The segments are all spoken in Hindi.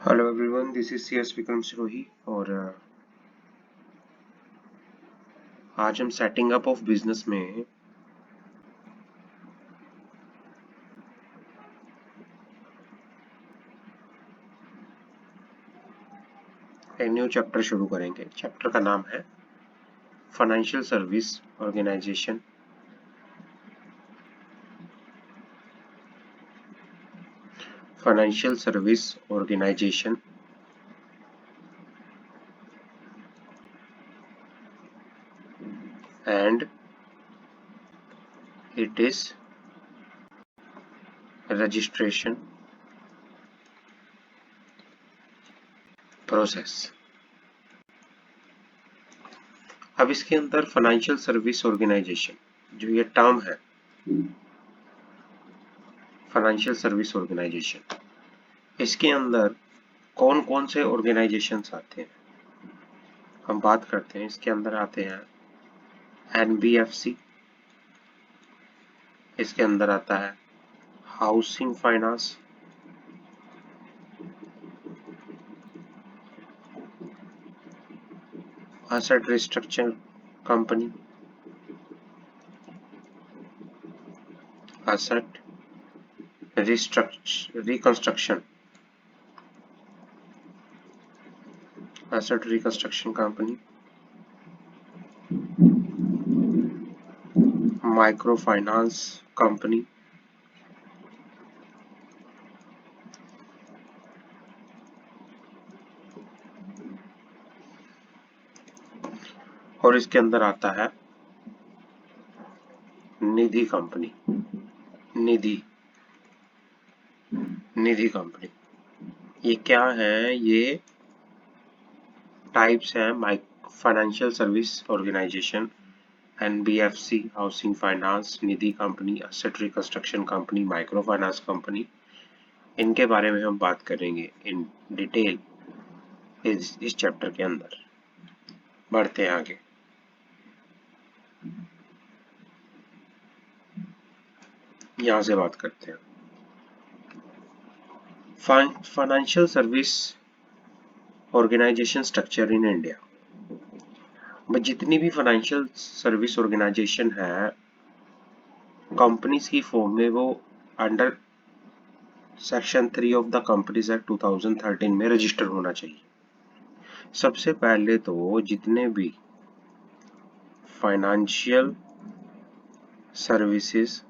Hello everyone, this is CS Vikram Sirohi और आज हम सेटिंग अप ऑफ बिजनेस में एक न्यू चैप्टर शुरू करेंगे। चैप्टर का नाम है financial service organization financial service organization and it is registration process. अब इसके अंदर फाइनेंशियल सर्विस ऑर्गेनाइजेशन जो ये टर्म है, फाइनेंशियल सर्विस ऑर्गेनाइजेशन, इसके अंदर कौन कौन से ऑर्गेनाइजेशंस आते हैं हम बात करते हैं। इसके अंदर आते हैं NBFC, इसके अंदर आता है housing finance, asset restructure company, asset reconstruction company, micro finance company, और इसके अंदर आता है निधि कंपनी। निधि कंपनी ये क्या है? ये टाइप्स हैं financial service organisation, NBFC, housing finance, Nidhi company, asset reconstruction company, micro finance company. इनके बारे में हम बात करेंगे इन डिटेल इस चैप्टर के अंदर। बढ़ते हैं आगे। यहां से बात करते हैं financial service organization structure in India. जितनी भी फाइनेंशियल सर्विस ऑर्गेनाइजेशन है कंपनीज की फॉर्म में, वो under section 3 of the companies act 2013 में रजिस्टर होना चाहिए। सबसे पहले तो जितने भी फाइनेंशियल सर्विसेज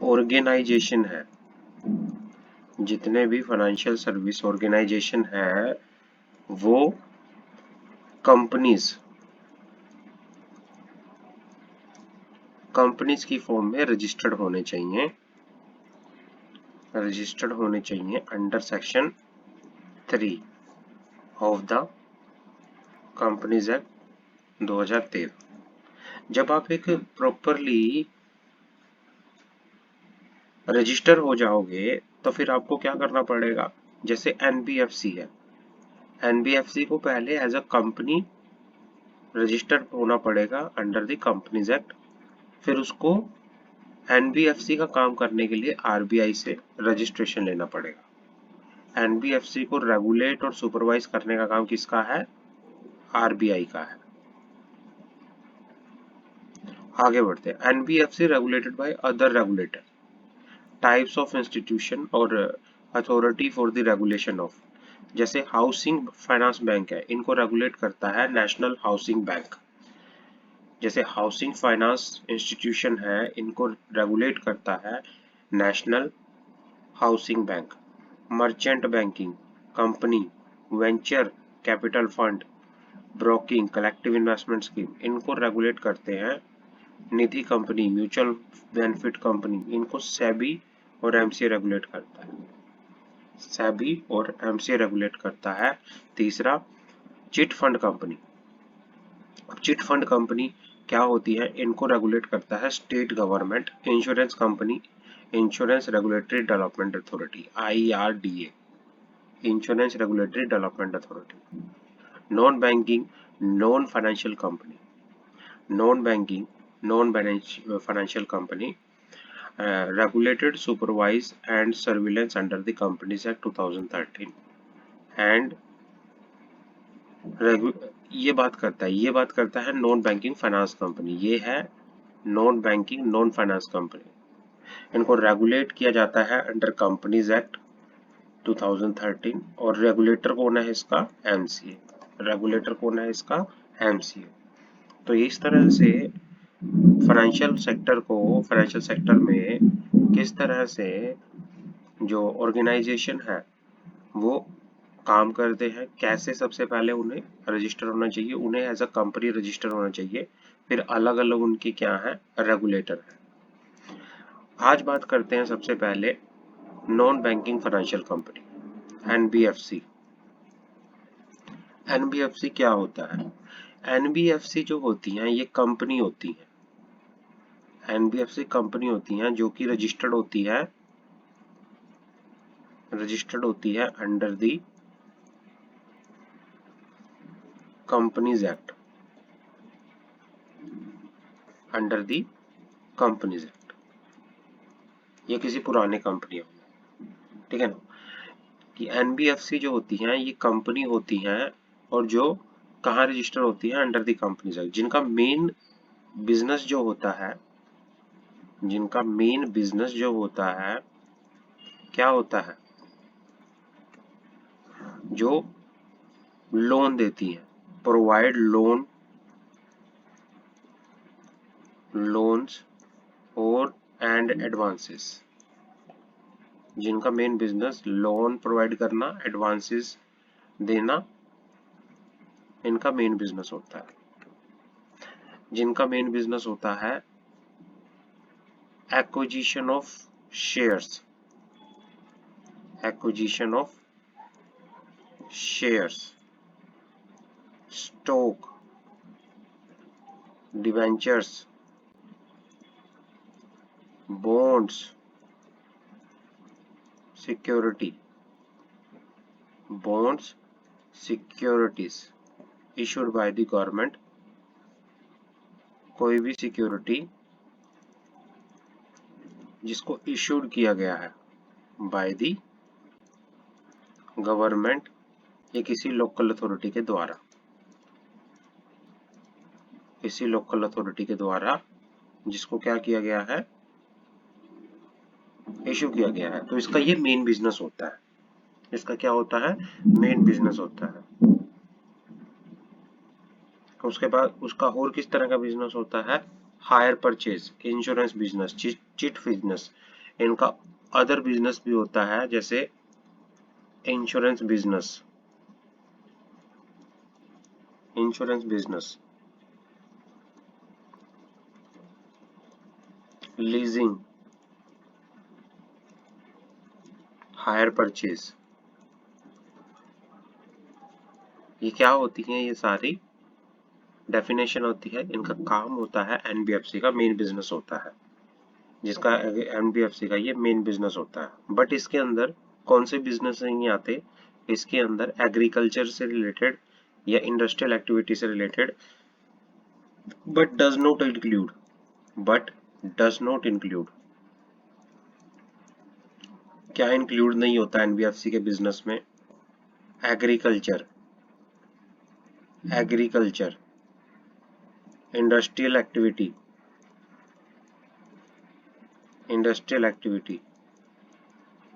ऑर्गेनाइजेशन है, जितने भी फाइनेंशियल सर्विस ऑर्गेनाइजेशन है वो कंपनीज की फॉर्म में रजिस्टर्ड होने चाहिए under section 3 of the companies act 2013। जब आप एक प्रॉपरली रजिस्टर हो जाओगे तो फिर आपको क्या करना पड़ेगा? जैसे NBFC है, NBFC को पहले एज अ कंपनी रजिस्टर होना पड़ेगा अंडर द कंपनीज एक्ट। फिर उसको NBFC का काम करने के लिए RBI से रजिस्ट्रेशन लेना पड़ेगा। NBFC को रेगुलेट और सुपरवाइज करने का काम किसका है? RBI का है। आगे बढ़ते हैं। NBFC regulated by other regulator, types of institution और authority for the regulation of. जैसे हाउसिंग फाइनेंस बैंक है, इनको रेगुलेट करता है नेशनल हाउसिंग बैंक। जैसे हाउसिंग फाइनेंस इंस्टीट्यूशन है, इनको रेगुलेट करता है national housing bank. Merchant banking company, venture capital fund, broking, collective investment scheme, इनको रेगुलेट करते हैं Nidhi company, mutual benefit company. इनको सेबी और MCA रेगुलेट करता है। सेबी और MCA रेगुलेट करता है। तीसरा, चिट फंड कंपनी। अब चिट फंड कंपनी क्या होती है? इनको रेगुलेट करता है state government. Insurance company, insurance regulatory development authority, IRDA, insurance regulatory development authority. Non banking non financial company, non banking non financial company, regulated, supervise and surveillance under the Companies Act 2013 and ये बात करता है नॉन बैंकिंग फाइनेंस कंपनी। ये है non banking non finance company. इनको रेगुलेट किया जाता है अंडर कंपनीज एक्ट 2013 और रेगुलेटर कौन है इसका? एमसीए। रेगुलेटर कौन है इसका? एमसीए। तो इस तरह से फाइनेंशियल सेक्टर में किस तरह से जो ऑर्गेनाइजेशन है वो काम करते हैं, कैसे सबसे पहले उन्हें रजिस्टर होना चाहिए, उन्हें एज अ कंपनी रजिस्टर होना चाहिए, फिर अलग अलग उनकी क्या है, रेगुलेटर है। आज बात करते हैं सबसे पहले non banking financial company, NBFC. NBFC क्या होता है? एनबीएफसी जो होती हैं ये कंपनी होती है। एनबीएफसी कंपनी होती हैं जो कि रजिस्टर्ड होती है under the companies act, under the companies act. ये किसी पुराने कंपनी है, ठीक है ना, कि एनबीएफसी जो होती हैं ये कंपनी होती हैं और जो कहाँ रजिस्टर होती है? Under the companies act. जिनका मेन बिजनेस जो होता है, क्या होता है? जो लोन देती है, प्रोवाइड लोन्स और एंड एडवांसेस। जिनका मेन बिजनेस लोन प्रोवाइड करना, एडवांसेस देना, इनका मेन बिजनेस होता है। जिनका मेन बिजनेस होता है acquisition of shares, stock, debentures, bonds, securities issued by the government। कोई भी सिक्योरिटी जिसको इशूड किया गया है बाय द गवर्नमेंट या किसी लोकल अथॉरिटी के द्वारा, जिसको क्या किया गया है? इशू किया गया है। तो इसका ये मेन बिजनेस होता है। इसका क्या होता है? मेन बिजनेस होता है। उसके बाद उसका और किस तरह का बिजनेस होता है? Hire purchase, insurance business, chit business. इनका अदर बिजनेस भी होता है, जैसे insurance business, leasing, hire purchase. ये क्या होती है? ये सारी डेफिनेशन होती है। इनका काम होता है, एनबीएफसी का मेन बिजनेस होता है, जिसका एनबीएफसी का ये मेन बिजनेस होता है। बट इसके अंदर कौन से बिजनेस नहीं आते? इसके अंदर एग्रीकल्चर से रिलेटेड या इंडस्ट्रियल एक्टिविटी से related, but does not include. क्या इंक्लूड नहीं होता एनबीएफसी के बिजनेस में? एग्रीकल्चर, इंडस्ट्रियल एक्टिविटी,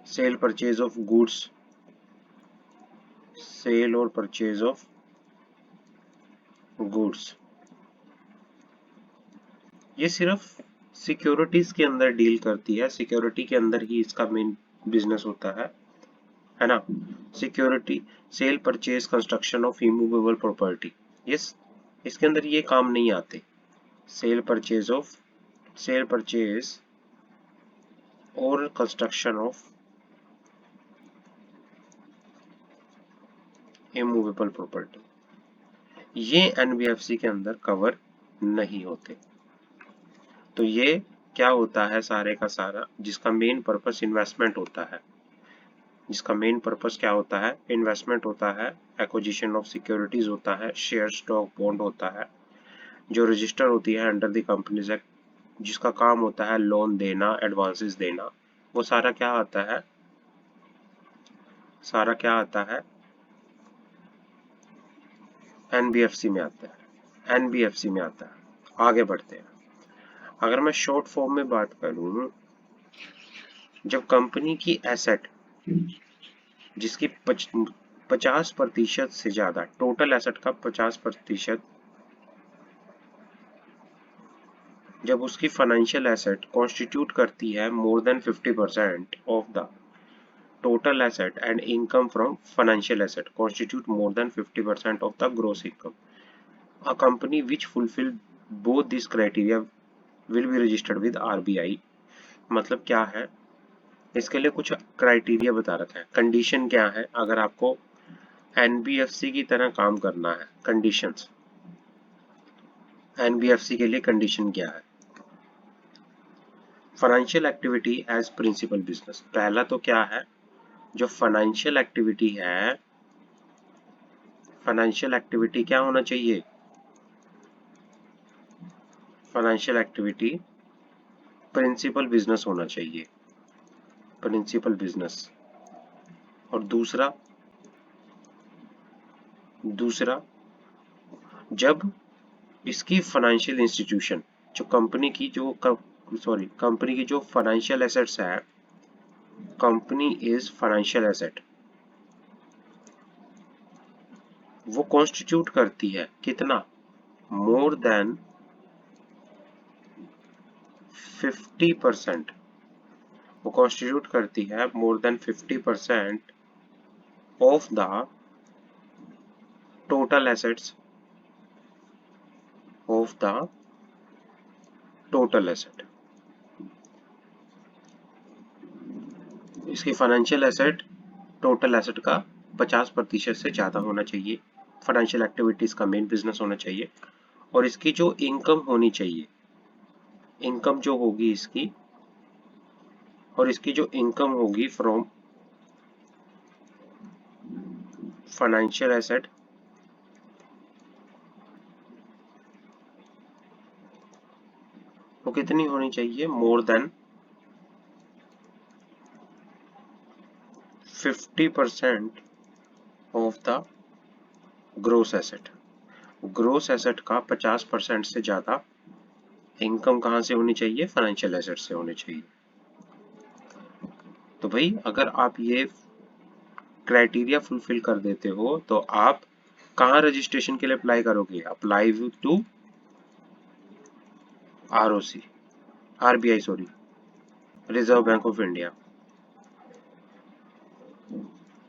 सेल और परचेज ऑफ गुड्स। ये सिर्फ सिक्योरिटीज के अंदर डील करती है, सिक्योरिटी के अंदर ही इसका मेन बिजनेस होता है ना। Security, sale, purchase, construction of immovable property, इसके अंदर ये काम नहीं आते। सेल परचेज और कंस्ट्रक्शन ऑफ इमूवेबल प्रॉपर्टी, ये एनबीएफसी के अंदर कवर नहीं होते। तो ये क्या होता है? सारे का सारा जिसका मेन पर्पस इन्वेस्टमेंट होता है, क्या होता है? इन्वेस्टमेंट होता है, एक्विजिशन ऑफ सिक्योरिटीज होता है, शेयर, स्टॉक, बॉन्ड होता है, जो रजिस्टर होती है अंडर द कंपनीज एक्ट जिसका काम होता है लोन देना, एडवांसेस देना, वो सारा क्या आता है, सारा क्या आता है, एनबीएफसी में आता है, एनबीएफसी में आता है। आगे बढ़ते हैं। अगर मैं शॉर्ट फॉर्म में बात करूं, जब कंपनी की एसेट जिसकी 50% से ज्यादा, टोटल एसेट का 50%, जब उसकी फाइनेंशियल एसेट कॉन्स्टिट्यूट करती है मोर than 50% of the total asset and income from financial asset constitute more than 50% of the gross income. A company which fulfill both these criteria will be registered with RBI. मतलब क्या है, इसके लिए कुछ क्राइटेरिया बता रखा है। कंडीशन क्या है, अगर आपको एनबीएफसी की तरह काम करना है, कंडीशंस, एनबीएफसी के लिए कंडीशन क्या है। Financial activity as principal business, पहला तो क्या है, जो फाइनेंशियल एक्टिविटी है, फाइनेंशियल एक्टिविटी क्या होना चाहिए, फाइनेंशियल एक्टिविटी प्रिंसिपल बिजनेस होना चाहिए, प्रिंसिपल बिजनेस। और दूसरा, जब इसकी फाइनेंशियल इंस्टीट्यूशन, जो कंपनी की जो कंपनी की जो फाइनेंशियल एसेट्स है, कंपनी इज फाइनेंशियल एसेट, वो कॉन्स्टिट्यूट करती है कितना, मोर देन 50%, वो कॉन्स्टिट्यूट करती है मोर than 50% of the total assets, of the total asset. इसकी फाइनेंशियल एसेट टोटल एसेट का 50% से ज्यादा होना चाहिए, फाइनेंशियल एक्टिविटीज का मेन बिजनेस होना चाहिए। और इसकी जो इनकम होनी चाहिए, इनकम जो होगी इसकी, और इसकी जो इनकम होगी फ्रॉम फाइनेंशियल एसेट, वो कितनी होनी चाहिए, more than 50% of the gross asset. Gross asset का 50% से ज्यादा इनकम कहां से होनी चाहिए, फाइनेंशियल एसेट से होनी चाहिए। तो भाई अगर आप ये क्राइटेरिया फुलफिल कर देते हो तो आप कहाँ रजिस्ट्रेशन के लिए अप्लाई करोगे, apply to ROC, RBI sorry, reserve bank of India,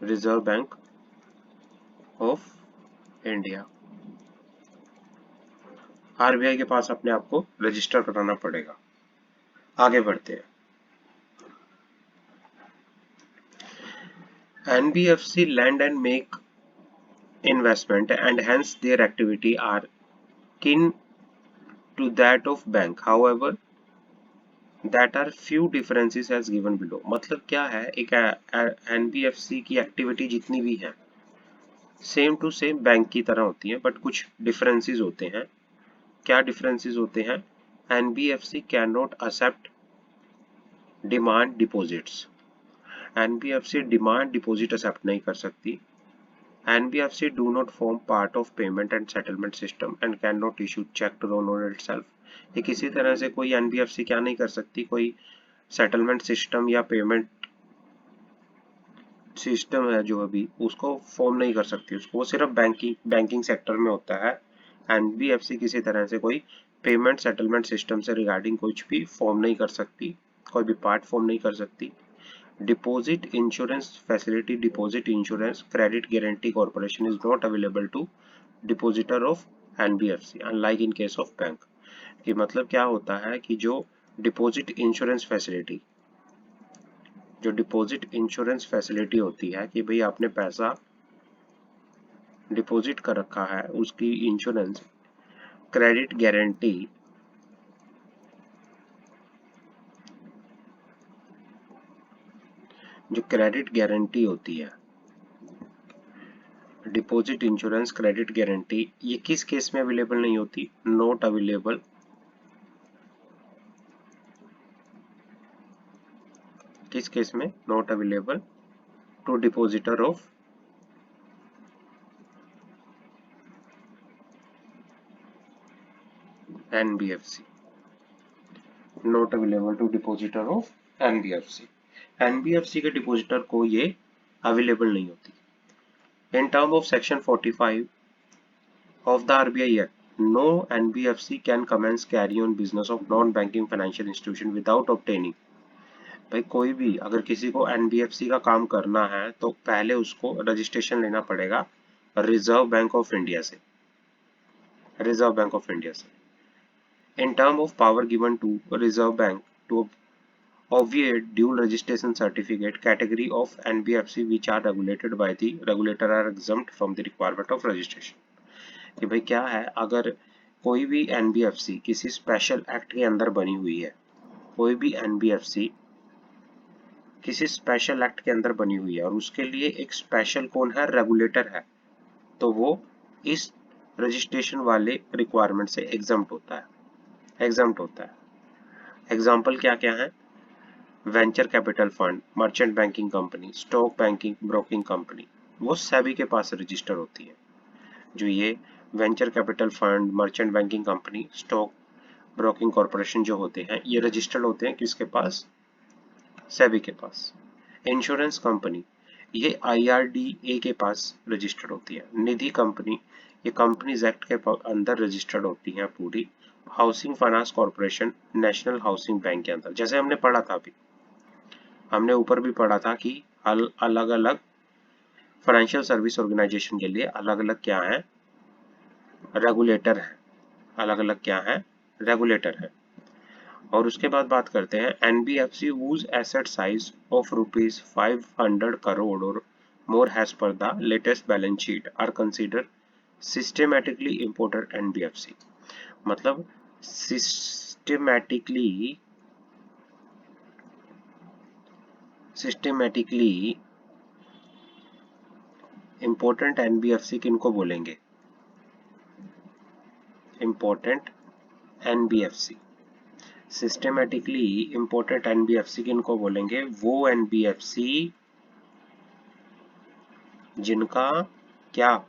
reserve bank of India, RBI के पास अपने आप को रजिस्टर कराना पड़ेगा। आगे बढ़ते हैं। NBFC lend and make investment and hence their activity are kin to that of bank, however that are few differences as given below। मतलब क्या है, एक एनबीएफसी की एक्टिविटी जितनी भी है सेम टू सेम बैंक की तरह होती है, बट कुछ डिफरेंसेस होते हैं। क्या डिफरेंसेस होते हैं, NBFC can not accept demand deposits, NBFC demand deposit accept नहीं कर सकती। NBFC do not form part of payment and settlement system and cannot issue check to loan on itself। ये किसी तरह से कोई NBFC क्या नहीं कर सकती, कोई सेटलमेंट सिस्टम या पेमेंट सिस्टम है जो अभी उसको फॉर्म नहीं कर सकती, उसको वो सिर्फ बैंकिंग सेक्टर में होता है। NBFC किसी तरह से कोई पेमेंट सेटलमेंट सिस्टम से रिगार्डिंग कुछ भी फॉर्म नहीं कर सकती, कोई भी पार्ट फॉर्म नहीं कर सकती। Deposit insurance facility, deposit insurance credit guarantee corporation is not available to depositor of NBFC unlike in case of bank। कि मतलब क्या होता है कि जो डिपॉजिट इंश्योरेंस फैसिलिटी, जो डिपॉजिट इंश्योरेंस फैसिलिटी होती है कि भाई आपने पैसा डिपॉजिट कर रखा है, उसकी इंश्योरेंस, क्रेडिट गारंटी, जो क्रेडिट गारंटी होती है, डिपॉजिट इंश्योरेंस क्रेडिट गारंटी, ये किस केस में अवेलेबल नहीं होती, नॉट अवेलेबल किस केस में? Not available to depositor of NBFC, not available to depositor of NBFC. NBFC के डिपोजिटर को ये अवेलेबल नहीं होती। In term of section 45 of the RBI Act, no NBFC can commence carry on business of non-banking financial institution without obtaining। भाई कोई भी अगर किसी को NBFC का काम करना है तो पहले उसको रजिस्ट्रेशन लेना पड़ेगा रिजर्व बैंक ऑफ इंडिया से, रिजर्व बैंक ऑफ इंडिया से। In term of power given to reserve bank to obviate dual registration certificate, category of NBFC which are regulated by the regulator are exempt from the requirement of registration। कि भाई क्या है, अगर कोई भी एनबीएफसी किसी स्पेशल एक्ट के अंदर बनी हुई है, कोई भी एनबीएफसी किसी स्पेशल एक्ट के अंदर बनी हुई है और उसके लिए एक स्पेशल कौन है, रेगुलेटर है, तो वो इस रजिस्ट्रेशन वाले रिक्वायरमेंट से एग्जम्प्ट होता है, एग्जम्प्ट होता है। एग्जाम्पल क्या क्या है? Venture capital fund, merchant banking company, stock banking broking company, वो सेबी के पास रजिस्टर होती है। जो ये venture capital fund, merchant banking company, stock broking corporation जो होते हैं, ये रजिस्टर्ड होते हैं किसके पास? सेबी के पास। इंश्योरेंस कंपनी ये IRDA के पास रजिस्टर्ड होती है। निधि कंपनी ये कंपनीज एक्ट के अंदर रजिस्टर्ड होती हैं पूरी। Housing finance corporation national housing bank के अंदर, जैसे हमने पढ़ा था अभी, हमने ऊपर भी पढ़ा था कि अलग अलग फाइनेंशियल सर्विस ऑर्गेनाइजेशन के लिए अलग अलग क्या है, रेगुलेटर है, अलग अलग क्या है, रेगुलेटर है। और उसके बाद बात करते हैं NBFC whose asset size of ₹500 crore और more as per the latest balance sheet are considered systematically important NBFC। मतलब सिस्टेमेटिकली इंपॉर्टेंट एनबीएफसी किनको बोलेंगे? Important NBFC, systematically important NBFC किनको बोलेंगे? वो एनबीएफसी जिनका क्या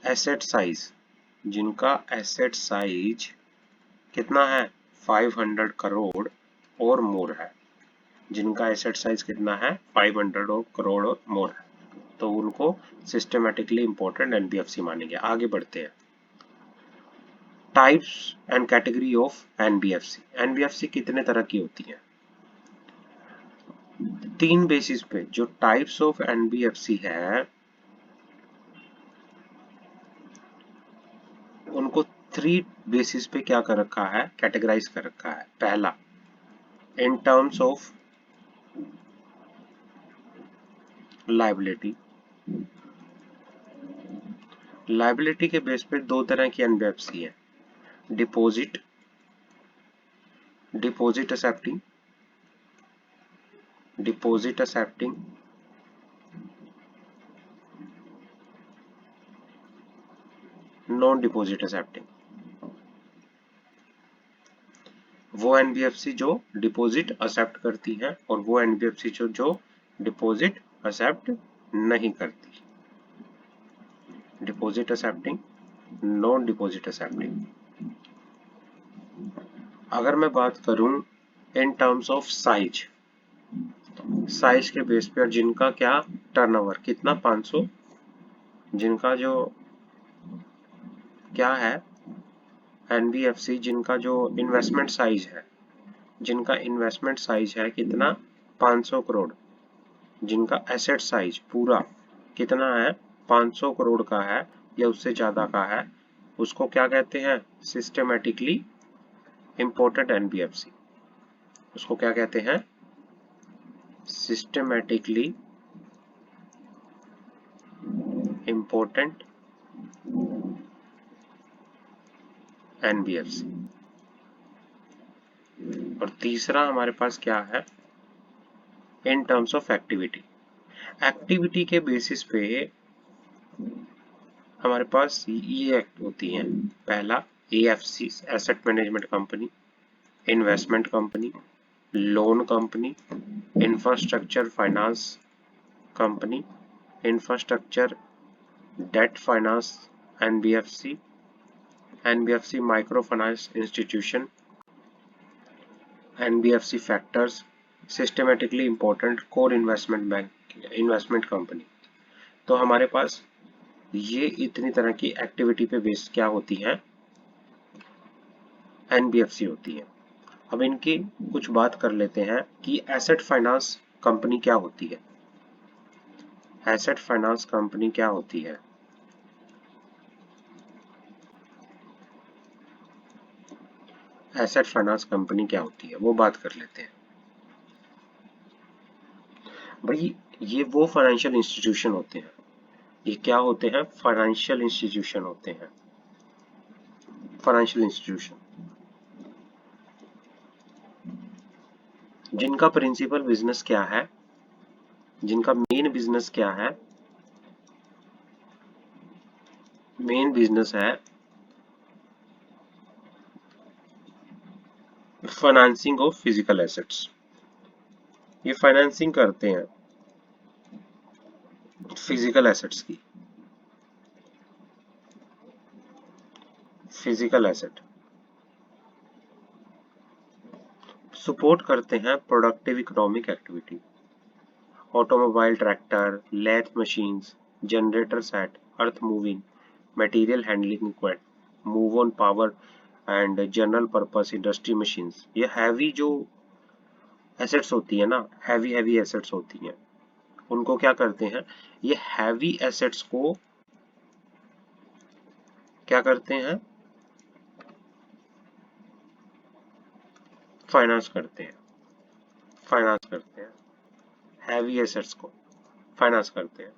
एसेट साइज, जिनका एसेट साइज कितना है, 500 करोड़ और मोर है, जिनका एसेट साइज कितना है, 500 करोड़ और मोर है, तो उनको सिस्टेमेटिकली इंपॉर्टेंट एनबीएफसी मानेंगे। आगे बढ़ते हैं। Types and category of NBFC. NBFC कितने तरह की होती है? 3 बेसिस पे जो टाइप्स ऑफ एनबीएफसी है उनको 3 बेसिस पे क्या कर रखा है, कैटेगराइज कर रखा है। पहला, इन टर्म्स ऑफ लायबिलिटी। लायबिलिटी के बेस पे 2 तरह की एनबीएफसी है, deposit, deposit accepting, deposit accepting, non deposit accepting. वो एनबीएफसी जो डिपॉजिट एक्सेप्ट करती है और वो एनबीएफसी जो डिपॉजिट एक्सेप्ट नहीं करती। Deposit accepting, non deposit accepting. अगर मैं बात करूं इन टर्म्स ऑफ साइज, साइज के बेस पे, और जिनका क्या टर्नओवर कितना, 500, जिनका जो क्या है एनबीएफसी जिनका जो इन्वेस्टमेंट साइज है, जिनका इन्वेस्टमेंट साइज है कितना, 500 करोड़, जिनका एसेट साइज पूरा कितना है, 500 करोड़ का है या उससे ज्यादा का है, उसको क्या कहते हैं, सिस्टेमेटिकली इंपॉर्टेंट एनबीएफसी। उसको क्या कहते हैं, सिस्टेमेटिकली इंपॉर्टेंट एनबीएफसी। और तीसरा हमारे पास क्या है, in terms of activity. Activity के बेसिस पे हमारे पास ये एक्ट होती हैं। पहला, AFC asset management company, investment company, loan company, infrastructure finance company, infrastructure debt finance, NBFC, NBFC micro finance institution, NBFC factors, systematically important core investment bank, investment company. तो हमारे पास ये इतनी तरह की एक्टिविटी पे बेस्ड क्या होती है, एनबीएफसी होती है। अब इनकी कुछ बात कर लेते हैं कि एसेट फाइनेंस कंपनी क्या होती है। एसेट फाइनेंस कंपनी क्या होती है? एसेट फाइनेंस कंपनी क्या होती है वो बात कर लेते हैं। भाई ये वो फाइनेंशियल इंस्टीट्यूशन होते हैं, ये क्या होते हैं? फाइनेंशियल इंस्टीट्यूशन होते हैं। फाइनेंशियल इंस्टीट्यूशन जिनका प्रिंसिपल बिजनेस क्या है, जिनका मेन बिजनेस क्या है? मेन बिजनेस है फाइनेंसिंग ऑफ फिजिकल एसेट्स। ये फाइनेंसिंग करते हैं फिजिकल एसेट्स की। फिजिकल एसेट सपोर्ट करते हैं productive economic activity, automobile, tractor, lathe machines, generator set, earth moving, material handling equipment, move on power and general purpose industry machines. ये हैवी जो एसेट्स होती है ना, हैवी हैवी एसेट्स होती हैं, उनको क्या करते हैं, ये हैवी एसेट्स को क्या करते हैं, फाइनेंस करते हैं। फाइनेंस करते हैं हैवी एसेट्स को, फाइनेंस करते हैं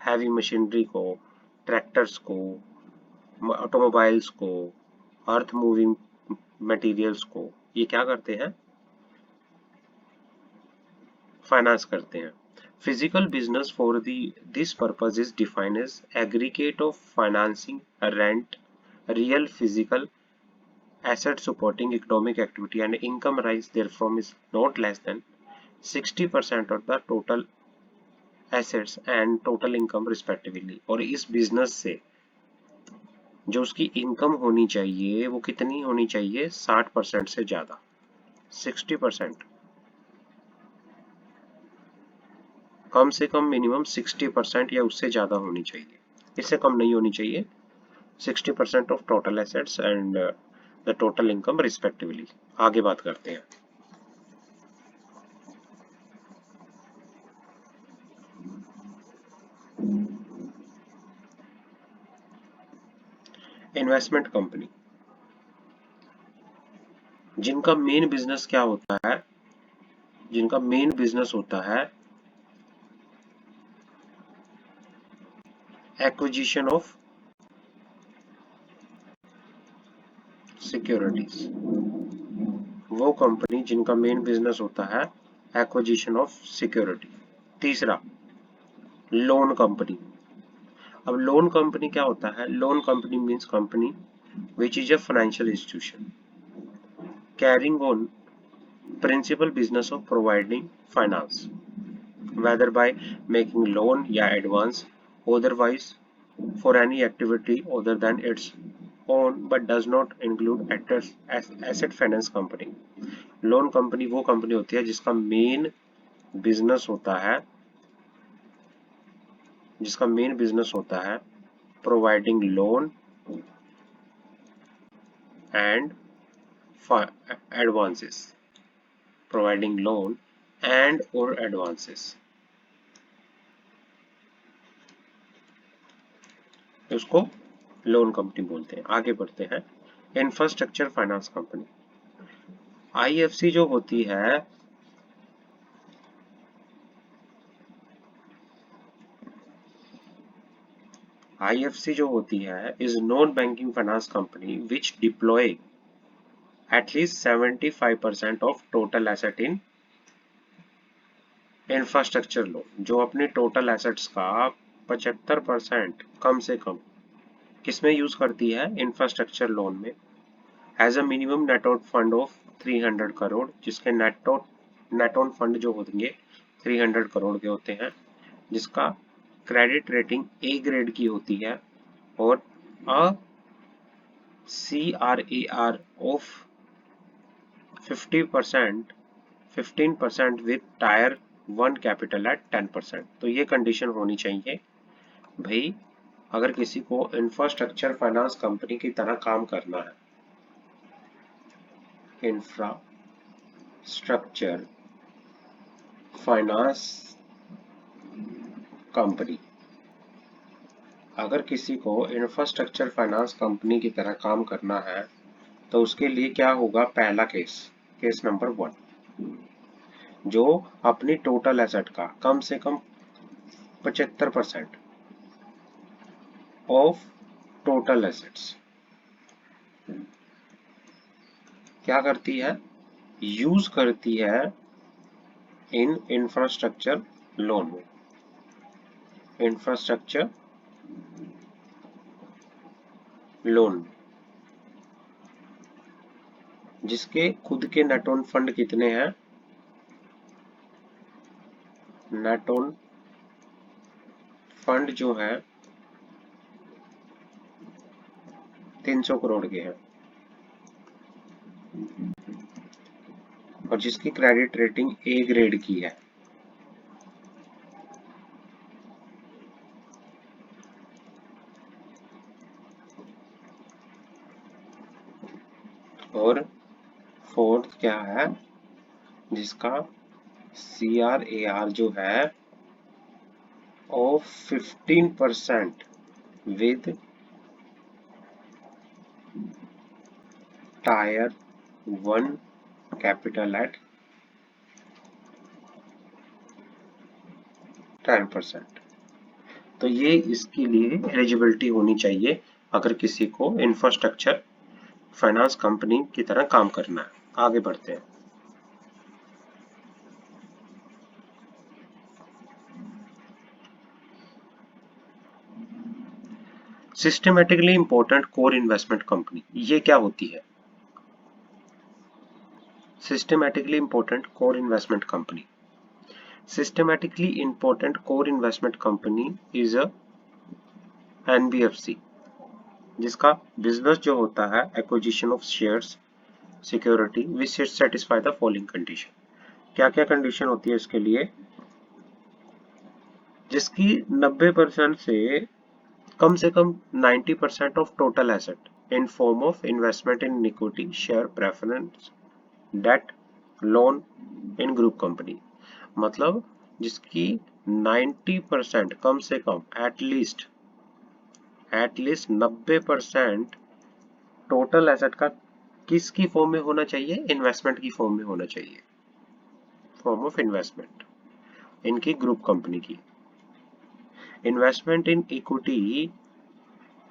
हैवी मशीनरी को, ट्रैक्टर्स को, ऑटोमोबाइल्स को, अर्थ मूविंग मटेरियल्स को, ये क्या करते हैं, फाइनेंस करते हैं। Physical business for the this purpose is defined as aggregate of financing rent real physical asset supporting economic activity and income rise therefrom is not less than 60% of the total assets and total income respectively। और इस बिजनेस से जो उसकी इनकम होनी चाहिए वो कितनी होनी चाहिए, 60% से ज्यादा, 60%, कम से कम मिनिमम 60% या उससे ज्यादा होनी चाहिए, इससे कम नहीं होनी चाहिए। 60% of total assets and the total income respectively. आगे बात करते हैं। इन्वेस्टमेंट कंपनी जिनका मेन बिजनेस क्या होता है, जिनका मेन बिजनेस होता है एक्विजिशन ऑफ सिक्योरिटीज। वो कंपनी जिनका मेन बिजनेस होता है एक्विजिशन ऑफ सिक्योरिटी। तीसरा, लोन कंपनी। अब लोन कंपनी क्या होता है, loan company means company which is a financial institution carrying on principal business of providing finance whether by making loan या advance otherwise for any activity other than its own but does not include asset finance company। Loan company वो कंपनी होती है जिसका मेन बिजनेस होता है, जिसका मेन बिजनेस होता है providing loan and advances, providing loan and और एडवांसेस, उसको लोन कंपनी बोलते हैं। आगे बढ़ते हैं। इंफ्रास्ट्रक्चर फाइनेंस कंपनी, आईएफसी जो होती है, आईएफसी जो होती है is non banking finance company which deploy at least 75% of total asset in infrastructure loan. जो अपने टोटल एसेट्स का 75% कम से कम किसमें यूज करती है, इंफ्रास्ट्रक्चर लोन में, as a minimum net out fund of 300 crore, जिसके नेट ऑन फंड जो होंगे 300 करोड़ के होते हैं, जिसका क्रेडिट रेटिंग ए ग्रेड की होती है और अ CRAR of 15% with tyre 1 capital eight 10%। तो ये कंडीशन होनी चाहिए भाई, अगर किसी को इंफ्रास्ट्रक्चर फाइनेंस कंपनी की तरह काम करना है, इंफ्रास्ट्रक्चर फाइनेंस कंपनी, अगर किसी को इंफ्रास्ट्रक्चर फाइनेंस कंपनी की तरह काम करना है तो उसके लिए क्या होगा? पहला केस नंबर 1, जो अपनी टोटल एसेट का कम से कम 75% ऑफ टोटल एसेट्स क्या करती है? यूज करती है इन इंफ्रास्ट्रक्चर लोन में, इंफ्रास्ट्रक्चर लोन, जिसके खुद के नेट ऑन फंड कितने हैं? नेट ऑन फंड जो है 300 करोड़ के हैं और जिसकी क्रेडिट रेटिंग ए ग्रेड की है। और फोर्थ क्या है? जिसका CRAR जो है of 15% with tyre 1 capital eight 10%। तो ये इसके लिए एलिजिबिलिटी होनी चाहिए अगर किसी को इंफ्रास्ट्रक्चर फाइनेंस कंपनी की तरह काम करना है। आगे बढ़ते हैं। Systematically important core investment company, ये क्या होती है? Systematically important core investment company, systematically important core investment company is a NBFC, जिसका बिजनेस जो होता है acquisition of shares security which satisfy the following condition. क्या क्या कंडीशन होती है इसके लिए? जिसकी 90% से कम 90% of total asset in form of investment in equity share preference debt loan in group company, मतलब जिसकी 90% कम से कम एटलीस्ट 90% टोटल एसेट का किसकी फॉर्म में होना चाहिए? इन्वेस्टमेंट की फॉर्म में होना चाहिए, फॉर्म ऑफ इन्वेस्टमेंट इनकी ग्रुप कंपनी की। Investment in equity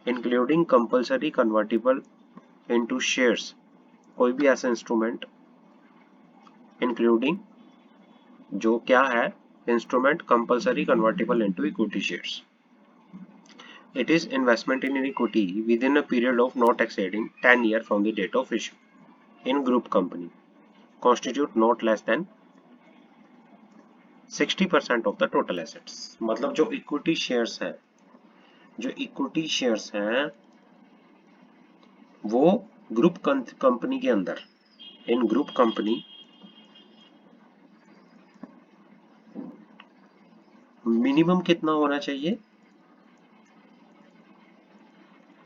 including compulsory convertible into shares, कोई भी ऐसा इंस्ट्रूमेंट इंक्लूडिंग जो क्या है? Instrument compulsory convertible into equity shares. It is investment in equity within a period of not exceeding 10 years from the date of issue in group company, constitute not less than 60% of the total assets। मतलब जो इक्विटी शेयर्स हैं, जो इक्विटी शेयर्स हैं वो ग्रुप कंपनी के अंदर, इन ग्रुप कंपनी मिनिमम कितना होना चाहिए?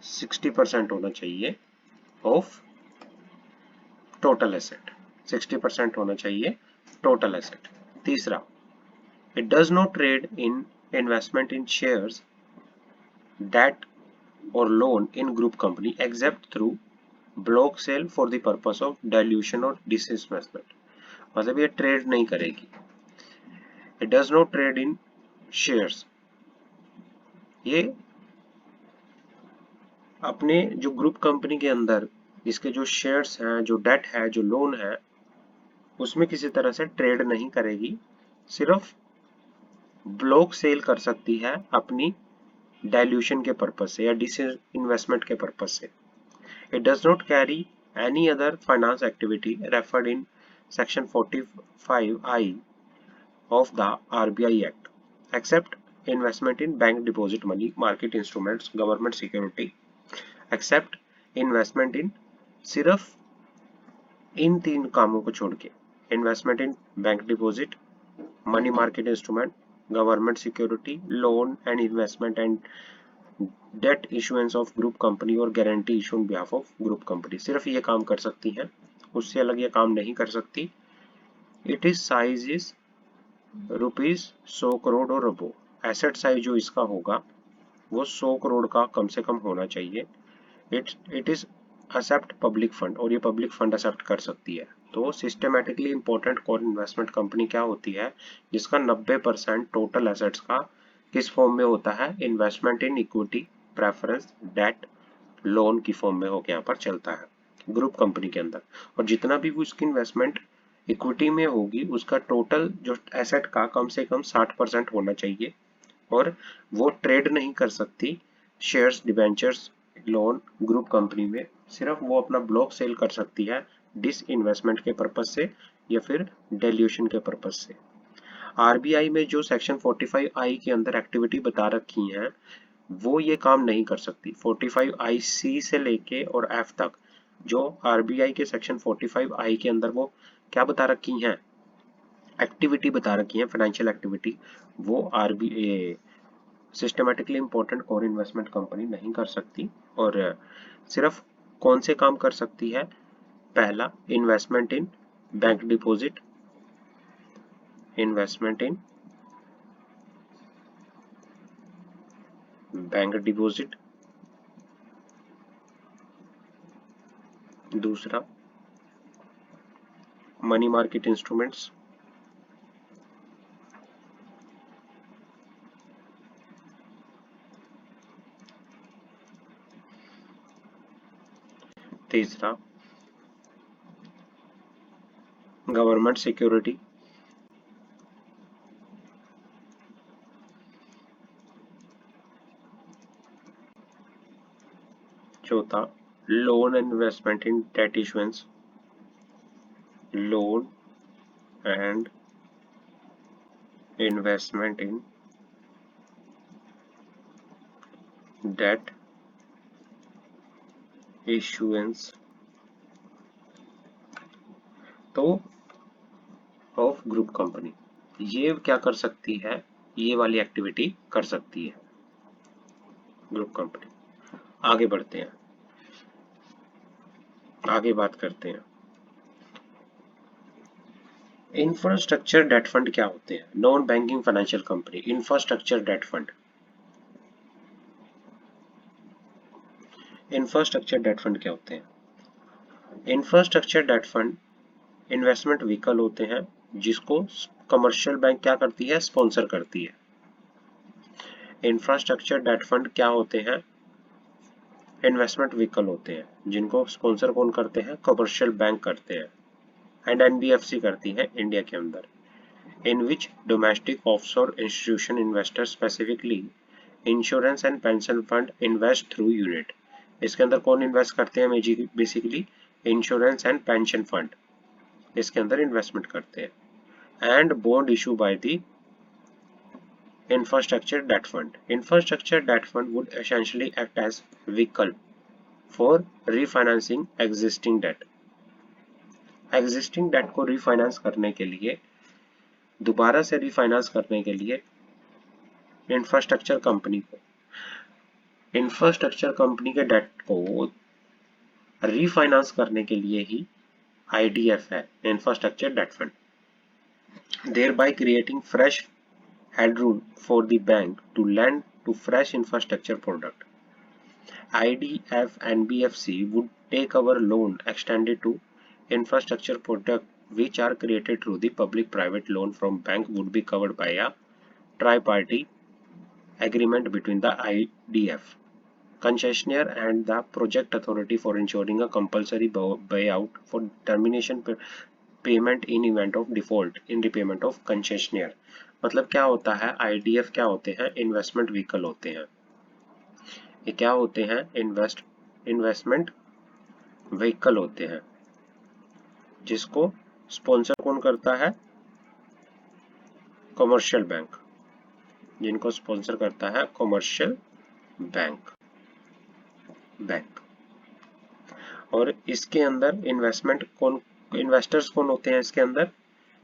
60% होना चाहिए ऑफ टोटल एसेट, 60% होना चाहिए टोटल एसेट। तीसरा, it does not trade in investment in shares, debt or loan in group company except through block sale for the purpose of dilution or disinvestment, मतलब ये ट्रेड नहीं करेगी। It does not trade in shares, ये अपने जो ग्रुप कंपनी के अंदर इसके जो शेयर्स हैं, जो डेट है, जो लोन है, उसमें किसी तरह से ट्रेड नहीं करेगी, सिर्फ ब्लॉक सेल कर सकती है अपनी डाइल्यूशन के पर्पज से या डिस इन्वेस्टमेंट के पर्पज से। It does not carry any other finance activity referred in section 45I of the RBI Act except investment in bank deposit money market instruments government security except investment in सिर्फ इन 3 कामों को छोड़ के investment in bank deposit money market instrument government security loan and investment and debt issuance of group company और guarantee issue on behalf of group company सिर्फ ये काम कर सकती हैं, उससे अलग ये काम नहीं कर सकती। It is size is ₹100 crore और अबो। एसेट साइज जो इसका होगा वो 100 करोड़ का कम से कम होना चाहिए। It is accept public fund और ये पब्लिक फंड एक्सेप्ट कर सकती है। तो systematically important core investment company क्या होती है जिसका 90% टोटल एसेट्स का किस फॉर्म में होता है, investment in equity preference debt loan की फॉर्म में होकर यहाँ पर चलता है ग्रुप कंपनी के अंदर। और जितना भी उसकी इन्वेस्टमेंट इक्विटी में होगी उसका टोटल जो एसेट का कम से कम 60% होना चाहिए और वो ट्रेड नहीं कर सकती shares debentures loan group company में, सिर्फ वो अपना ब्लॉक सेल कर सकती है डिस इन्वेस्टमेंट के पर्पज से या फिर डेल्यूशन के पर्पज से। आरबीआई में जो सेक्शन 45I के अंदर एक्टिविटी बता रखी है वो ये काम नहीं कर सकती। 45I सी से लेके और एफ तक जो आरबीआई के सेक्शन 45I के अंदर वो क्या बता रखी हैं, एक्टिविटी बता रखी है फाइनेंशियल एक्टिविटी, वो RBI systematically important core investment company नहीं कर सकती। और सिर्फ कौन से काम कर सकती है, पहला investment in bank deposit, investment in bank deposit, दूसरा मनी मार्केट इंस्ट्रूमेंट्स, तीसरा गवर्नमेंट सिक्योरिटी, चौथा loan investment in debt issuance, loan and investment in debt issuance तो ऑफ ग्रुप कंपनी। ये क्या कर सकती है, ये वाली एक्टिविटी कर सकती है ग्रुप कंपनी। आगे बढ़ते हैं, आगे बात करते हैं इंफ्रास्ट्रक्चर डेट फंड क्या होते हैं। Non banking financial company infrastructure debt fund, infrastructure debt fund क्या होते हैं। Infrastructure debt fund investment vehicle होते हैं जिसको कमर्शियल बैंक क्या करती है, स्पॉन्सर करती है। इंफ्रास्ट्रक्चर डेट फंड क्या होते हैं, इन्वेस्टमेंट व्हीकल होते हैं जिनको स्पॉन्सर कौन करते हैं, कमर्शियल बैंक करते हैं एंड एनबीएफसी करती है इंडिया के अंदर। In which domestic offshore institution investor specifically insurance and pension fund invest through unit. इसके अंदर कौन इन्वेस्ट करते हैं, basically insurance and pension fund इसके अंदर इन्वेस्टमेंट करते हैं। And bond issue by the infrastructure debt fund. Infrastructure debt fund would essentially act as vehicle for refinancing existing debt. Existing debt को refinance करने के लिए, दोबारा से refinance करने के लिए इंफ्रास्ट्रक्चर कंपनी को, इंफ्रास्ट्रक्चर कंपनी के डेट को रीफाइनेंस करने के लिए ही आईडीएफ है, infrastructure debt fund, thereby creating fresh headroom for the bank to lend to fresh infrastructure product. IDF and BFC would take our loan extended to infrastructure product which are created through the public-private loan from bank would be covered by a tri-party agreement between the IDF, concessionaire and the project authority for ensuring a compulsory buyout for termination payment in event of default in repayment of concessionaire. मतलब क्या होता है, आईडीएफ क्या होते हैं, इन्वेस्टमेंट व्हीकल होते हैं। ये क्या होते हैं, इन्वेस्टमेंट व्हीकल होते हैं, जिसको स्पॉन्सर कौन करता है? कमर्शियल बैंक, जिनको स्पॉन्सर करता है कमर्शियल बैंक। और इसके अंदर इन्वेस्टर्स कौन होते हैं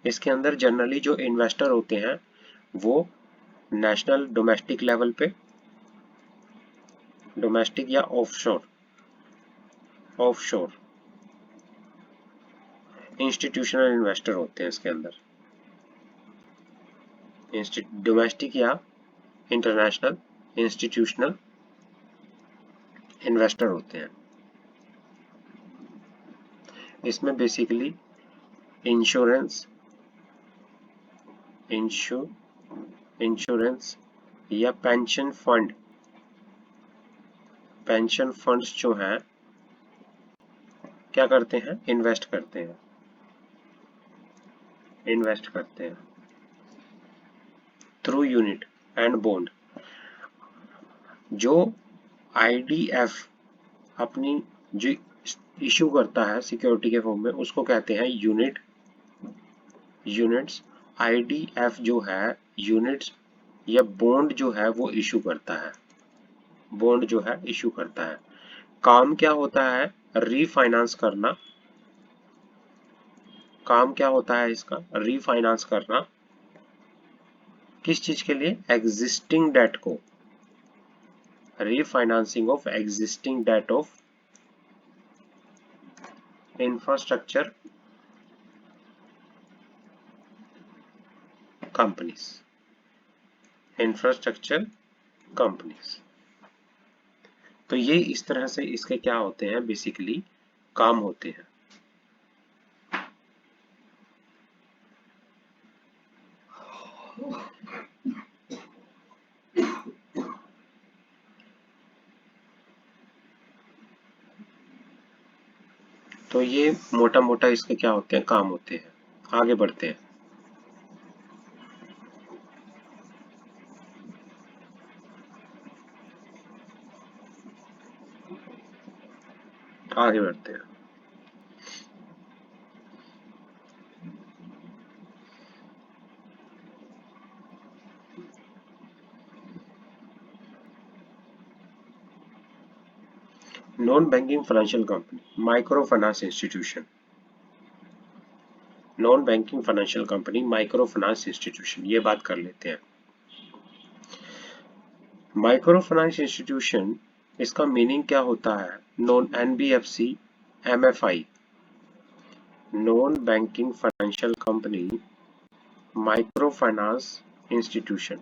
इसके अंदर जनरली जो इन्वेस्टर होते हैं वो नेशनल डोमेस्टिक लेवल पे, डोमेस्टिक या ऑफशोर इंस्टीट्यूशनल इन्वेस्टर होते हैं इसके अंदर, डोमेस्टिक या इंटरनेशनल इंस्टीट्यूशनल इन्वेस्टर होते हैं। इसमें बेसिकली इंश्योरेंस या पेंशन फंड्स जो हैं क्या करते हैं? इन्वेस्ट करते हैं थ्रू यूनिट एंड बॉन्ड। जो आईडीएफ अपनी जो इशू करता है सिक्योरिटी के फॉर्म में, उसको कहते हैं यूनिट्स। आईडीएफ जो है यूनिट्स या बॉन्ड जो है वो इशू करता है, काम क्या होता है? रीफाइनेंस करना। काम क्या होता है इसका? रीफाइनेंस करना। किस चीज के लिए? एग्जिस्टिंग डेट को, refinancing of existing debt of infrastructure companies. तो ये इस तरह से इसके क्या होते हैं? बेसिकली काम होते हैं। तो ये मोटा मोटा इसके क्या होते हैं? काम होते हैं। आगे बढ़ते हैं। आगे बढ़ते हैं। Non banking financial company, micro finance institution. Non banking financial company, micro finance institution, ये बात कर लेते हैं। माइक्रो फाइनेंस इंस्टीट्यूशन, इसका मीनिंग क्या होता है? Non NBFC MFI, non banking financial company, micro finance institution.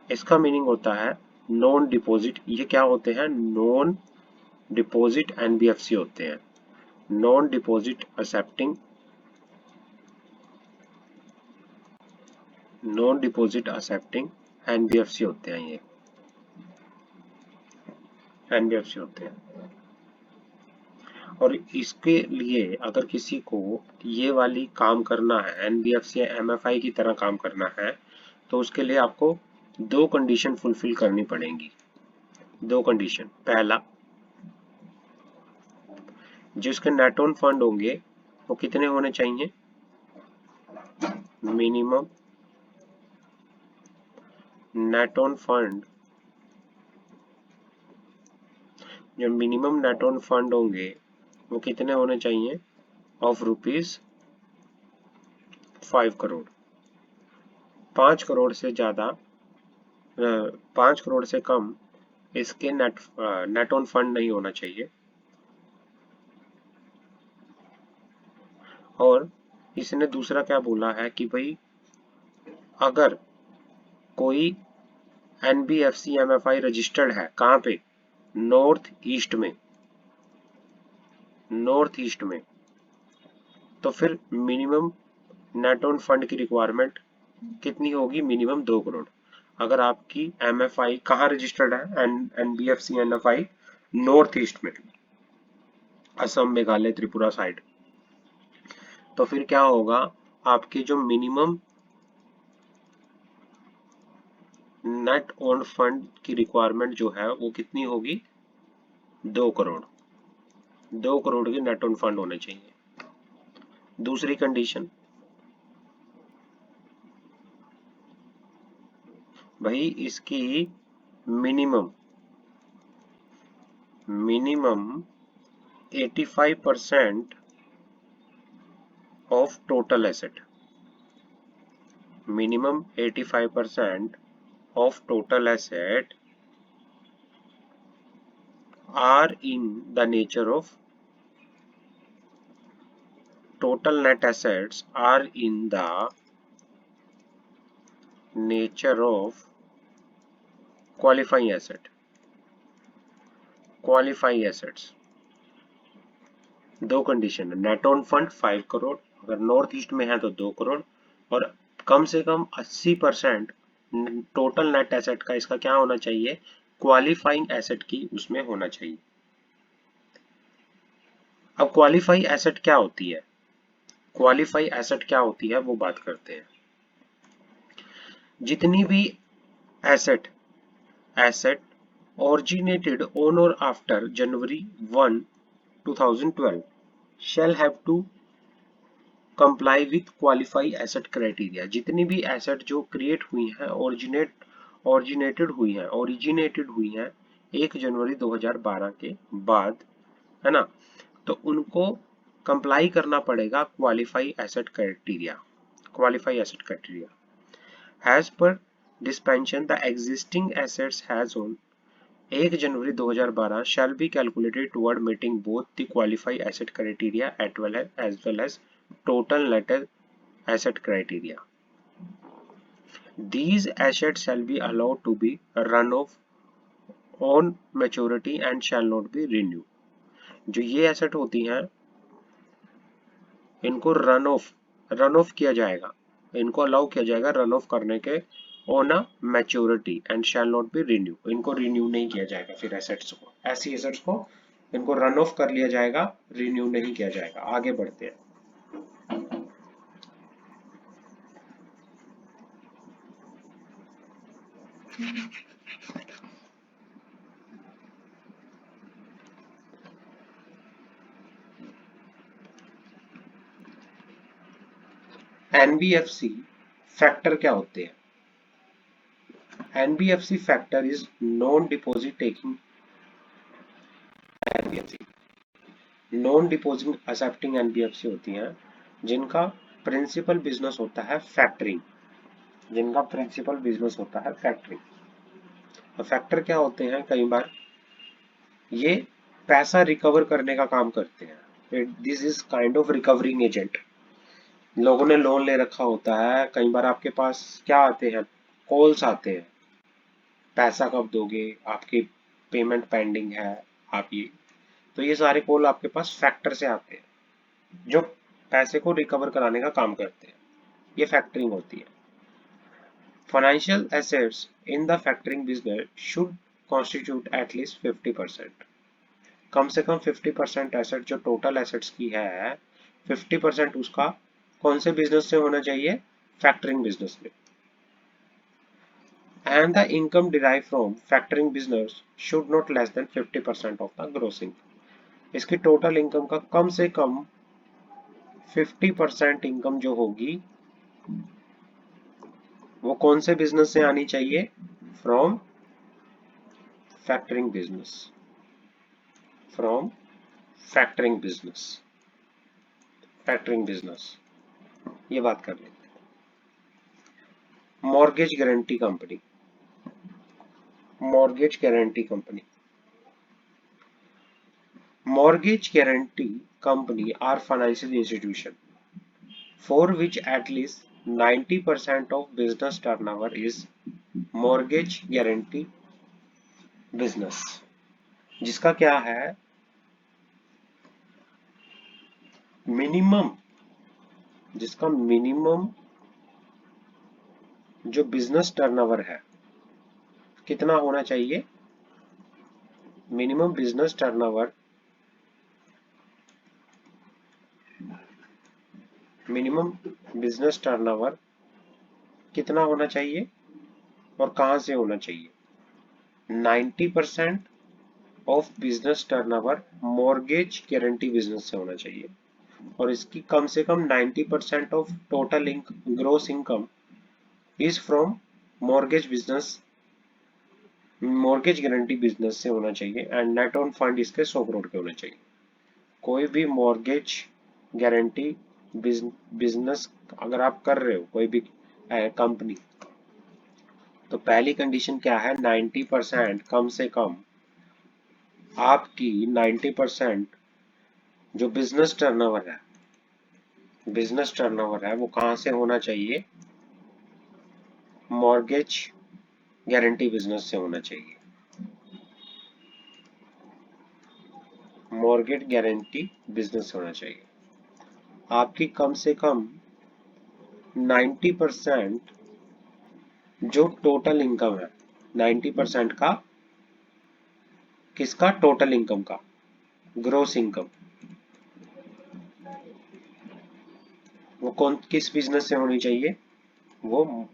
इसका मीनिंग होता है नॉन डिपॉजिट। ये क्या होते हैं? नॉन डिपॉजिट एनबीएफसी होते हैं, नॉन डिपॉजिट एक्सेप्टिंग एनबीएफसी होते हैं। ये एनबीएफसी होते हैं। और इसके लिए अगर किसी को ये वाली काम करना है, एनबीएफसी या एमएफआई की तरह काम करना है, तो उसके लिए आपको दो कंडीशन फुलफिल करनी पड़ेंगी। दो कंडीशन। पहला, जिसके नेट ऑन फंड होंगे वो कितने होने चाहिए? मिनिमम नेट ऑन फंड, जो मिनिमम नेट ऑन फंड होंगे वो कितने होने चाहिए? ऑफ ₹5 करोड़। 5 करोड़ से ज्यादा, 5 करोड़ से कम इसके नेट ऑन फंड नहीं होना चाहिए। और इसने दूसरा क्या बोला है कि भाई अगर कोई एनबीएफसी एमएफआई रजिस्टर्ड है, कहाँ पे? नॉर्थ ईस्ट में, तो फिर मिनिमम नेट ऑन फंड की रिक्वायरमेंट कितनी होगी? मिनिमम 2 करोड़। अगर आपकी एमएफआई कहाँ रजिस्टर्ड है? एनबीएफसी एमएफआई नॉर्थ ईस्ट में, असम, मेघालय, त्रिपुरा साइड, तो फिर क्या होगा? आपकी जो मिनिमम नेट ओन फंड की रिक्वायरमेंट जो है वो कितनी होगी, 2 करोड़। 2 करोड़ के नेट ओन फंड होने चाहिए। दूसरी कंडीशन, भाई इसकी minimum minimum 85% of total asset, minimum 85% of total asset are in the nature of total net assets are in the nature of qualifying asset, qualifying assets। दो कंडीशन है, नेट ऑन फंड 5 करोड़, अगर नॉर्थ ईस्ट में है तो 2 करोड़, और कम से कम 80% टोटल नेट एसेट का इसका क्या होना चाहिए, क्वालिफाइंग एसेट की उसमें होना चाहिए। अब क्वालिफाई एसेट क्या होती है, क्वालिफाई एसेट क्या होती है वो बात करते हैं। जितनी भी asset asset originated on or after January 1, 2012 shall have to comply with qualify asset criteria। जितनी भी एसेट जो क्रिएट हुई हैं, originated हुई हैं 1 जनवरी 2012 के बाद, है ना, तो उनको कंप्लाई करना पड़ेगा qualify asset criteria, qualify asset criteria. As per dispensation the existing assets has on 1 January 2012 shall be calculated toward meeting both the qualify asset criteria as well as total net asset criteria. These assets shall be allowed to be run off on maturity and shall not be renewed। जो ये एसेट होती हैं इनको रन ऑफ किया जाएगा, इनको अलाउ किया जाएगा रन ऑफ करने के on a maturity and shall not be renew. इनको रिन्यू नहीं किया जाएगा, फिर एसेट्स को, ऐसी एसेट्स को इनको रन ऑफ कर लिया जाएगा, रिन्यू नहीं किया जाएगा। आगे बढ़ते हैं। एनबीएफसी फैक्टर क्या होते हैं? NBFC factor is non deposit taking NBFC, non deposit accepting NBFC होती हैं जिनका प्रिंसिपल बिजनेस होता है फैक्टरिंग, जिनका प्रिंसिपल बिजनेस होता है फैक्टरिंग। फैक्टर क्या होते हैं, कई बार ये पैसा रिकवर करने का काम करते हैं। This is kind of recovering agent. लोगों ने लोन ले रखा होता है, कई बार आपके पास क्या आते हैं, कॉल्स आते हैं, पैसा कब दोगे, आपकी पेमेंट पेंडिंग है, आप ये, तो ये सारे कॉल आपके पास फैक्टर से आते हैं जो पैसे को रिकवर कराने का काम करते हैं। ये फैक्टरिंग होती है। Financial assets in the factoring business should constitute at least 50%। कम से कम 50% एसेट जो टोटल एसेट्स की है, 50% उसका कौन से बिजनेस से होना चाहिए, फैक्टरिंग बिजनेस में। And the income derive from factoring business should not less than 50% of the gross income. इसकी टोटल इनकम का कम से कम 50% इनकम जो होगी वो कौन से बिजनेस से आनी चाहिए, from factoring business, from factoring business, factoring business. ये बात कर लेते हैं। Mortgage guarantee company, mortgage guarantee company, mortgage guarantee company are financial institution for which at least 90% of business turnover is mortgage guarantee business, जिसका क्या है, मिनिमम, जिसका मिनिमम जो बिजनेस टर्नओवर है कितना होना चाहिए, minimum business turnover, minimum business turnover कितना होना चाहिए, और कहां से होना चाहिए? 90% of business turnover mortgage guarantee business से होना चाहिए, और इसकी कम से कम 90% of total gross income is from mortgage business, mortgage guarantee business से होना चाहिए। एंड नेट ऑन फंड इसके 100 करोड़ के होने चाहिए। कोई भी मॉर्गेज गारंटी बिजनेस अगर आप कर रहे हो, कोई भी कंपनी, तो पहली कंडीशन क्या है? 90% कम से कम आपकी 90% जो बिजनेस टर्नओवर है वो कहां से होना चाहिए? मॉर्गेज गारंटी बिजनेस से होना चाहिए। मॉर्गेज गारंटी बिजनेस होना चाहिए। आपकी कम से कम 90% जो टोटल इनकम है, 90% का किसका? टोटल इनकम का, ग्रोस इनकम, वो कौन किस बिजनेस से होनी चाहिए? वो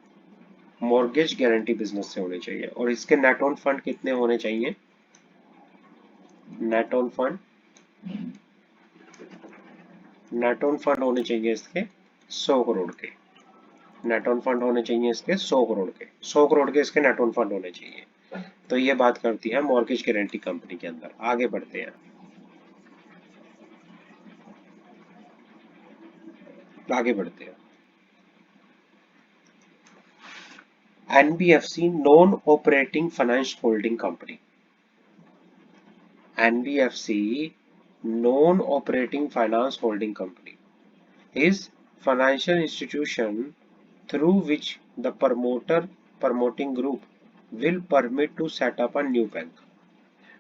मॉर्गेज गारंटी बिजनेस से होने चाहिए। और इसके नेट ऑन फंड कितने होने चाहिए? नेट ऑन फंड होने चाहिए इसके 100 करोड़ के। नेट ऑन फंड होने चाहिए इसके 100 करोड़ के, 100 करोड़ के इसके नेट ऑन फंड होने चाहिए। तो ये बात करती है मॉर्गेज गारंटी कंपनी के अंदर। आगे बढ़ते हैं, आगे बढ़ते हैं। NBFC non operating finance holding company. NBFC non operating finance holding company is financial institution through which the promoting group will permit to set up a new bank,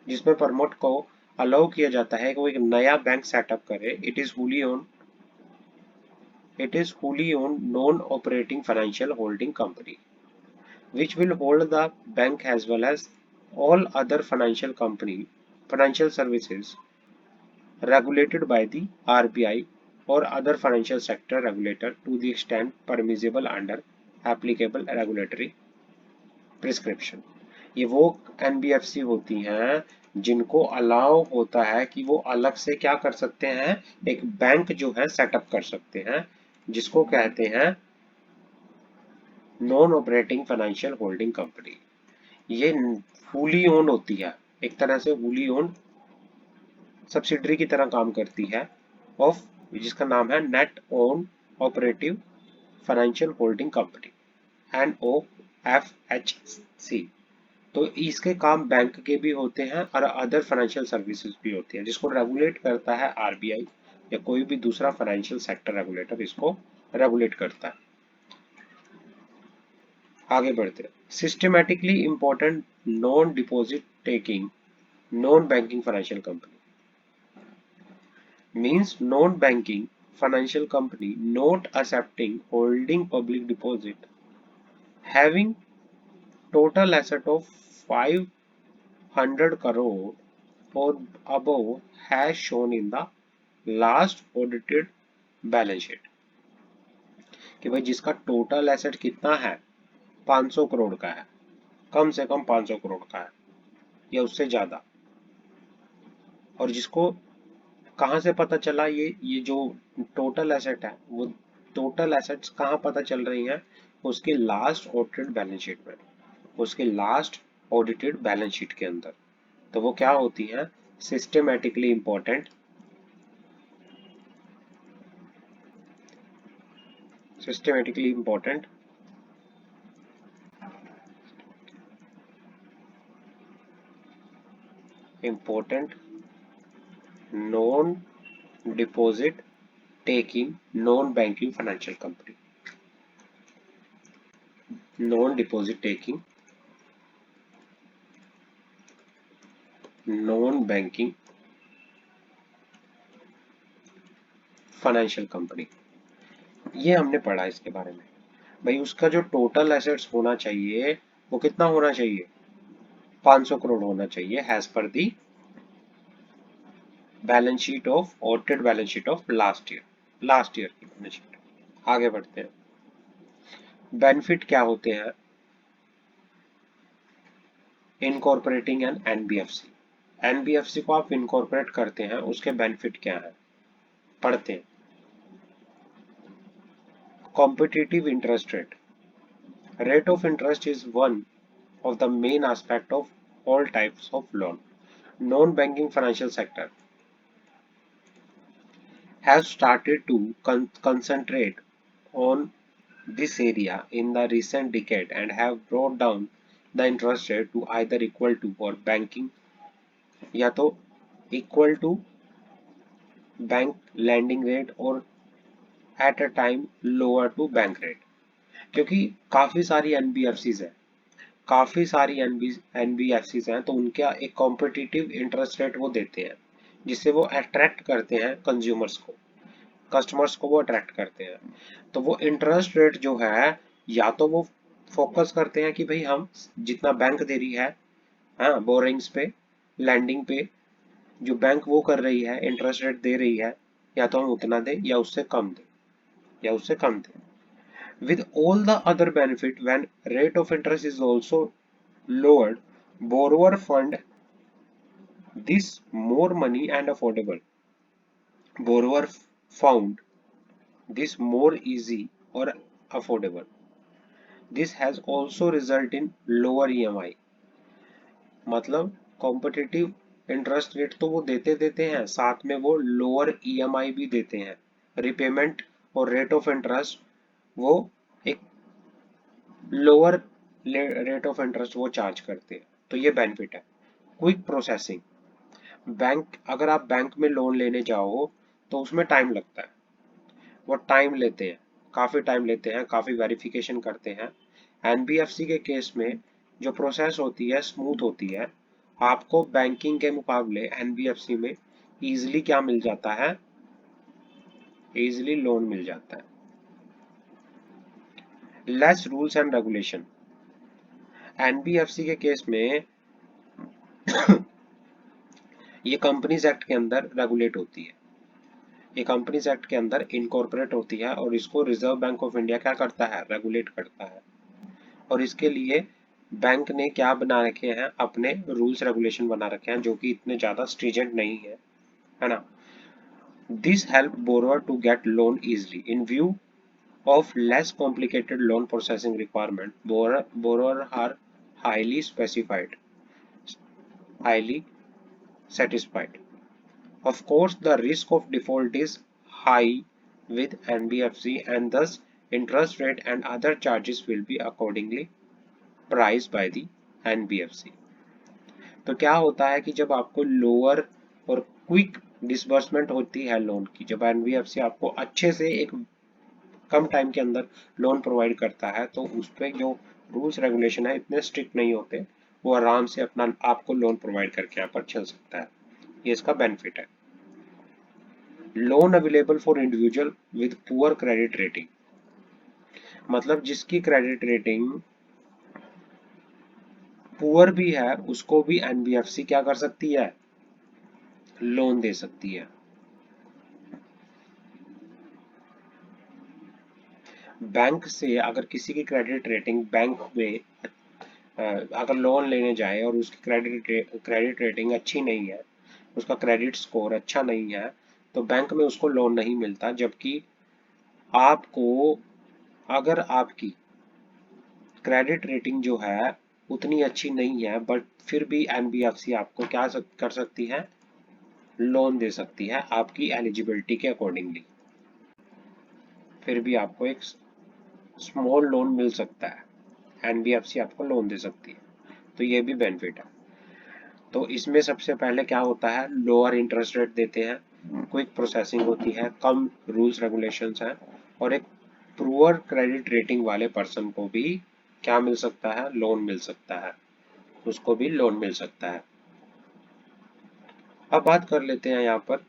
जिसमें प्रमोट को अलाउ किया जाता है कि वो एक नया बैंक सेटअप करे। It is fully owned non operating financial holding company which will hold the bank as well as all other financial services regulated by the RBI or other financial sector regulator to the extent permissible under applicable regulatory prescription। ये वो एनबीएफसी होती हैं जिनको अलाउ होता है कि वो अलग से क्या कर सकते हैं? एक बैंक जो है सेटअप कर सकते हैं, जिसको कहते हैं non operating financial holding company. ये फुली ओन्ड होती है, एक तरह से फुली ओन्ड सब्सिडरी की तरह काम करती है ऑफ, जिसका नाम है net own operative financial holding company, NOFHC। तो इसके काम बैंक के भी होते हैं और अदर फाइनेंशियल सर्विसेज भी होती हैं, जिसको रेगुलेट करता है आरबीआई या कोई भी दूसरा फाइनेंशियल सेक्टर रेगुलेटर इसको रेगुलेट करता है। आगे बढ़ते हैं। Systematically important non deposit taking non banking financial company means non-banking financial company not accepting holding public deposit having total asset of 500 crore or above has shown in the last audited balance sheet। कि भाई जिसका टोटल एसेट कितना है? 500 करोड़ का है, कम से कम 500 करोड़ का है या उससे ज्यादा। और जिसको कहां से पता चला? ये जो टोटल एसेट है, वो टोटल एसेट्स कहां पता चल रही हैं? उसके लास्ट ऑडिटेड बैलेंस शीट में, उसके लास्ट ऑडिटेड बैलेंस शीट के अंदर। तो वो क्या होती हैं? Systematically important, systematically important important non deposit taking non banking financial company, non deposit taking non banking financial company. ये हमने पढ़ा इसके बारे में। भाई उसका जो टोटल एसेट्स होना चाहिए वो कितना होना चाहिए? 500 करोड़ होना चाहिए as per the balance sheet of audited balance sheet of last year की बैलेंस शीट। आगे बढ़ते हैं। बेनिफिट क्या होते हैं? Incorporating N NBFC. एनबीएफसी को आप इनकॉर्पोरेट करते हैं, उसके बेनिफिट क्या है पढ़ते हैं। Competitive interest rate. Rate of interest is one of the main aspect of all types of loan. Non-banking financial sector has started to concentrate on this area in the recent decade and have brought down the interest rate to either equal to or banking या तो equal to bank lending rate और at a time lower to bank rate। क्योंकि काफी सारी एनबीएफसीज है, काफी सारी एनबीएफसीज हैं, तो उनका एक कॉम्पिटिटिव इंटरेस्ट रेट वो देते हैं जिससे वो अट्रैक्ट करते हैं कंज्यूमर्स को, कस्टमर्स को वो अट्रैक्ट करते हैं। तो वो इंटरेस्ट रेट जो है, या तो वो फोकस करते हैं कि भाई हम जितना बैंक दे रही है, हाँ, बोरिंग्स पे, लैंडिंग पे जो बैंक वो कर रही है, इंटरेस्ट रेट दे रही है, या तो हम उतना दें या उससे कम दें, या उससे कम दें। With all the other benefit, when rate of interest is also lowered, borrower fund this more money and affordable. Borrower found this more easy or affordable. This has also resulted in lower EMI। मतलब कॉम्पिटिटिव इंटरेस्ट रेट तो वो देते हैं, साथ में वो लोअर ईएमआई भी देते हैं। रिपेमेंट और रेट ऑफ इंटरेस्ट वो एक लोअर रेट ऑफ इंटरेस्ट वो चार्ज करते हैं, तो ये बेनिफिट है। Quick processing. बैंक, अगर आप बैंक में लोन लेने जाओ तो उसमें टाइम लगता है, वो टाइम लेते हैं, काफी टाइम लेते हैं, काफी वेरिफिकेशन करते हैं। एनबीएफसी के केस में जो प्रोसेस होती है स्मूथ होती है। आपको बैंकिंग के मुकाबले एनबीएफसी में इजीली क्या मिल जाता है, इजीली लोन मिल जाता है। Less rules and regulation. NBFC के केस में ये कंपनीज एक्ट के अंदर रेगुलेट होती है, ये कंपनीज एक्ट के अंदर इनकॉर्पोरेट होती है, और इसको रिजर्व बैंक ऑफ इंडिया क्या करता है, रेगुलेट करता है। और इसके लिए बैंक ने क्या बना रखे हैं, अपने रूल्स रेगुलेशन बना रखे हैं जो कि इतने ज्यादा स्ट्रिजेंट नहीं है ना। This help borrower to get loan easily in view of less complicated loan processing requirement. Borrower are highly specified, highly satisfied. Of course, the risk of default is high with NBFC, and thus interest rate and other charges will be accordingly priced by the NBFC। तो क्या होता है कि जब आपको लोअर और क्विक डिसबर्समेंट होती है लोन की, जब एनबीएफसी आपको अच्छे से एक कम टाइम के अंदर लोन प्रोवाइड करता है, तो उस पर जो रूल्स रेगुलेशन है इतने स्ट्रिक्ट नहीं होते, वो आराम से अपना आपको लोन प्रोवाइड करके यहाँ पर चल सकता है। ये इसका बेनिफिट है। Loan available for individual with poor credit rating. मतलब जिसकी क्रेडिट रेटिंग पुअर भी है उसको भी एनबीएफसी क्या कर सकती है, लोन दे सकती है। बैंक से अगर किसी की क्रेडिट रेटिंग बैंक में अगर लोन लेने जाए और उसकी क्रेडिट रेटिंग अच्छी नहीं है, उसका क्रेडिट स्कोर अच्छा नहीं है, तो बैंक में उसको लोन नहीं मिलता। जबकि आपको, अगर आपकी क्रेडिट रेटिंग जो है उतनी अच्छी नहीं है, बट फिर भी एनबीएफसी आपको क्या कर सकती है, लोन दे सकती है आपकी एलिजिबिलिटी के अकॉर्डिंगली। फिर भी आपको एक स्मॉल लोन मिल सकता है, एनबीएफसी आपको लोन दे सकती है, तो ये भी बेनिफिट है। तो इसमें सबसे पहले क्या होता है, लोअर इंटरेस्ट रेट देते हैं, क्विक प्रोसेसिंग होती है, कम रूल्स रेगुलेशंस हैं, और एक पुअर क्रेडिट रेटिंग वाले पर्सन को भी क्या मिल सकता है, लोन मिल सकता है, उसको भी लोन मिल सकता है। अब बात कर लेते हैं यहाँ पर